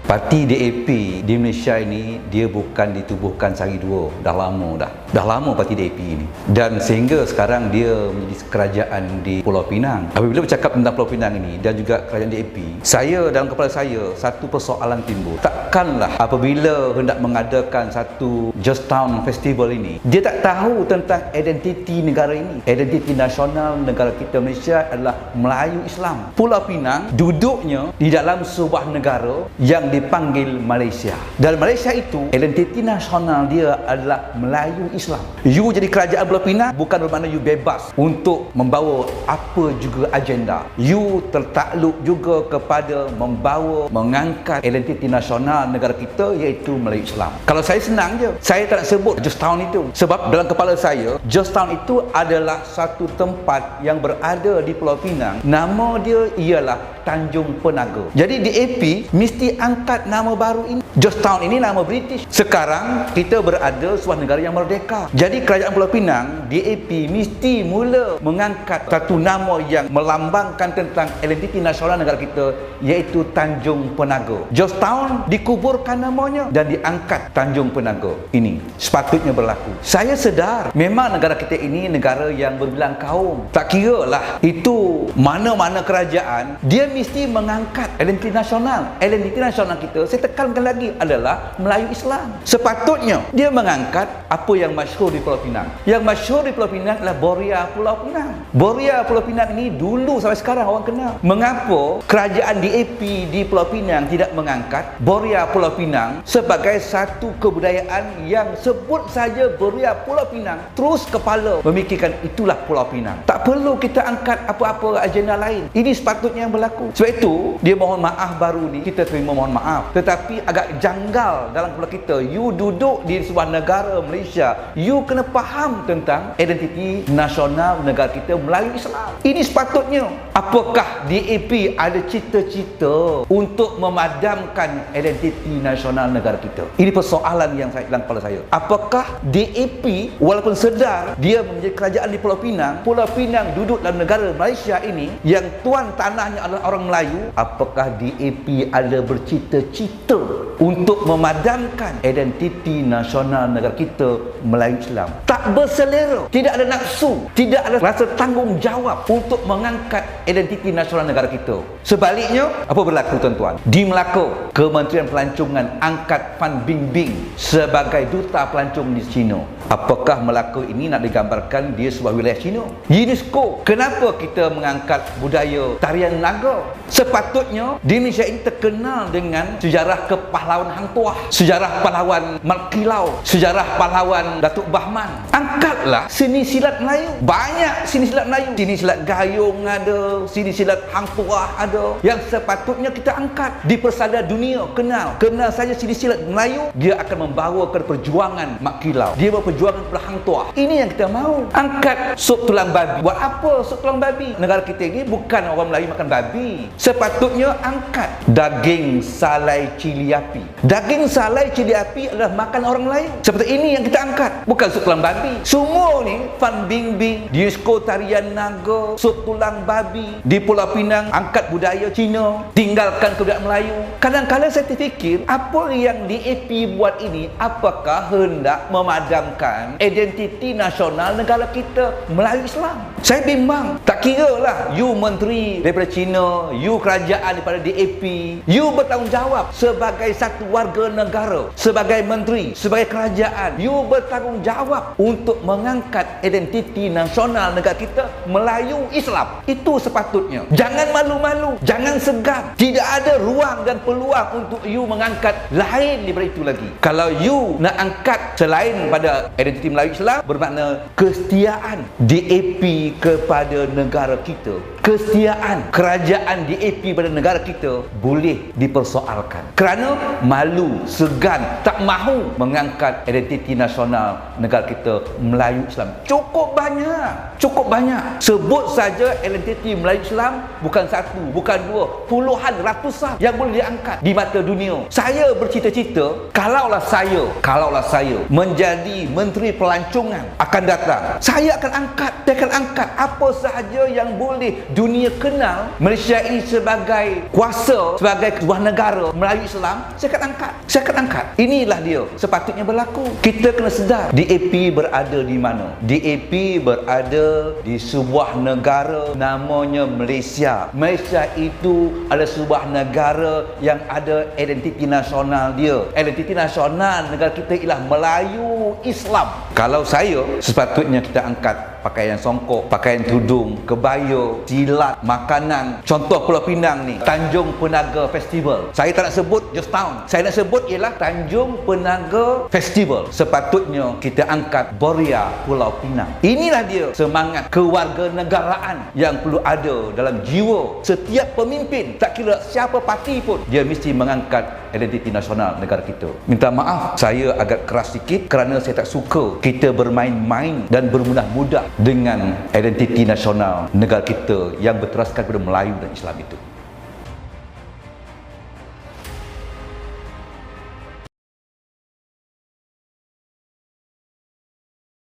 Parti DAP di Malaysia ini dia bukan ditubuhkan sehari dua, dah lama dah. Dah lama parti DAP ini. Dan sehingga sekarang dia menjadi kerajaan di Pulau Pinang. Apabila bercakap tentang Pulau Pinang ini dan juga kerajaan DAP, saya dalam kepala saya satu persoalan timbul. Takkanlah apabila hendak mengadakan satu Georgetown Festival ini, dia tak tahu tentang identiti negara ini. Identiti nasional negara kita Malaysia adalah Melayu Islam. Pulau Pinang duduknya di dalam sebuah negara yang dipanggil Malaysia. Dalam Malaysia itu, identiti nasional dia adalah Melayu Islam. You jadi kerajaan Pulau Pinang bukan bermakna you bebas untuk membawa apa juga agenda. You tertakluk juga kepada membawa, mengangkat identiti nasional negara kita iaitu Melayu Islam. Kalau saya senang je, saya tak nak sebut Georgetown itu. Sebab dalam kepala saya, Georgetown itu adalah satu tempat yang berada di Pulau Pinang. Nama dia ialah Tanjung Penaga. Jadi DAP mesti angkat nama baru ini. Georgetown ini nama British. Sekarang kita berada sebuah negara yang merdeka. Jadi kerajaan Pulau Pinang, DAP mesti mula mengangkat satu nama yang melambangkan tentang identiti nasional negara kita iaitu Tanjung Penaga. Georgetown dikuburkan namanya dan diangkat Tanjung Penaga. Ini sepatutnya berlaku. Saya sedar memang negara kita ini negara yang berbilang kaum. Tak kira lah itu mana-mana kerajaan, dia mesti mengangkat identiti nasional. Identiti nasional kita, saya tekankan lagi, adalah Melayu Islam. Sepatutnya dia mengangkat apa yang masyhur di Pulau Pinang. Yang masyhur di Pulau Pinang adalah Boria Pulau Pinang. Boria Pulau Pinang ini dulu sampai sekarang orang kenal. Mengapa kerajaan DAP di Pulau Pinang tidak mengangkat Boria Pulau Pinang sebagai satu kebudayaan yang sebut saja Boria Pulau Pinang, terus kepala memikirkan itulah Pulau Pinang. Tak perlu kita angkat apa-apa agenda lain. Ini sepatutnya yang berlaku. Sebab itu, dia mohon maaf baru ni, kita terima mohon maaf. Tetapi agak janggal dalam kepala kita. You duduk di sebuah negara Malaysia, you kena faham tentang identiti nasional negara kita Melayu Islam. Ini sepatutnya. Apakah DAP ada cita-cita untuk memadamkan identiti nasional negara kita? Ini persoalan yang saya dalam kepala saya. Apakah DAP walaupun sedar dia menjadi kerajaan di Pulau Pinang, Pulau Pinang duduk dalam negara Malaysia ini yang tuan tanahnya adalah orang Melayu, apakah DAP ada bercita-cita untuk memadamkan identiti nasional negara kita Melayu Islam? Tak berselera, tidak ada nafsu, tidak ada rasa tanggungjawab untuk mengangkat identiti nasional negara kita. Sebaliknya, apa berlaku tuan-tuan? Di Melaka, Kementerian Pelancongan angkat Fan Bingbing sebagai duta pelancong di China. Apakah Melaka ini nak digambarkan dia sebuah wilayah China? UNESCO, kenapa kita mengangkat budaya tarian naga? Sepatutnya di Malaysia ini terkenal dengan sejarah kepahlawan Hang Tuah, sejarah pahlawan Mat Kilau, sejarah pahlawan Datuk Bahman. Angkatlah seni silat Melayu. Banyak seni silat Melayu. Seni silat Gayung ada, seni silat Hang Tuah ada, yang sepatutnya kita angkat di persada dunia. Kenal saja seni silat Melayu, dia akan membawa ke perjuangan Mat Kilau, dia berperjuangan kepada Hang Tuah. Ini yang kita mahu. Angkat sup tulang babi. Buat apa sup tulang babi? Negara kita ini bukan orang Melayu makan babi. Sepatutnya angkat daging salai cili api. Daging salai cili api adalah makan orang Melayu. Seperti ini yang kita angkat, bukan sup tulang babi. Semua ni Fan Bingbing, UNESCO tarian naga, sup tulang babi. Di Pulau Pinang angkat budaya Cina, tinggalkan kebudayaan Melayu. Kadang-kadang saya terfikir, apa yang DAP buat ini, apakah hendak memadamkan identiti nasional negara kita Melayu Islam? Saya bimbang. Tak kira lah you menteri daripada Cina, you kerajaan daripada DAP, you bertanggungjawab sebagai satu warga negara, sebagai menteri, sebagai kerajaan, you bertanggungjawab untuk mengangkat identiti nasional negara kita Melayu Islam. Itu sepatutnya. Jangan malu-malu, jangan segan. Tidak ada ruang dan peluang untuk you mengangkat lain daripada itu lagi. Kalau you nak angkat selain pada identiti Melayu Islam, bermakna kesetiaan DAP kepada negara kita, kesetiaan kerajaan DAP pada negara kita boleh dipersoalkan kerana malu, segan, tak mahu mengangkat identiti nasional negara kita Melayu Islam. Cukup banyak. Sebut saja identiti Melayu Islam, bukan satu, bukan dua, puluhan, ratusan yang boleh diangkat di mata dunia. Saya bercita-cita, kalaulah saya menjadi Menteri Pelancongan akan datang, saya akan angkat apa sahaja yang boleh dunia kenal Malaysia ini sebagai kuasa, sebagai sebuah negara Melayu Islam, saya akan angkat. Inilah dia sepatutnya berlaku. Kita kena sedar DAP berada di mana. DAP berada di sebuah negara namanya Malaysia. Malaysia itu adalah sebuah negara yang ada identiti nasional dia. Identiti nasional negara kita ialah Melayu Islam. Kalau saya, sepatutnya kita angkat pakaian songkok, pakaian tudung, kebaya, silat, makanan. Contoh Pulau Pinang ni, Tanjung Penaga Festival. Saya tak nak sebut Just Town. Saya nak sebut ialah Tanjung Penaga Festival. Sepatutnya kita angkat Boria Pulau Pinang. Inilah dia semangat kewarganegaraan yang perlu ada dalam jiwa setiap pemimpin. Tak kira siapa parti pun, dia mesti mengangkat identiti nasional negara kita. Minta maaf, saya agak keras sikit kerana saya tak suka kita bermain-main dan bermudah-mudah dengan identiti nasional negara kita yang berteraskan pada Melayu dan Islam itu.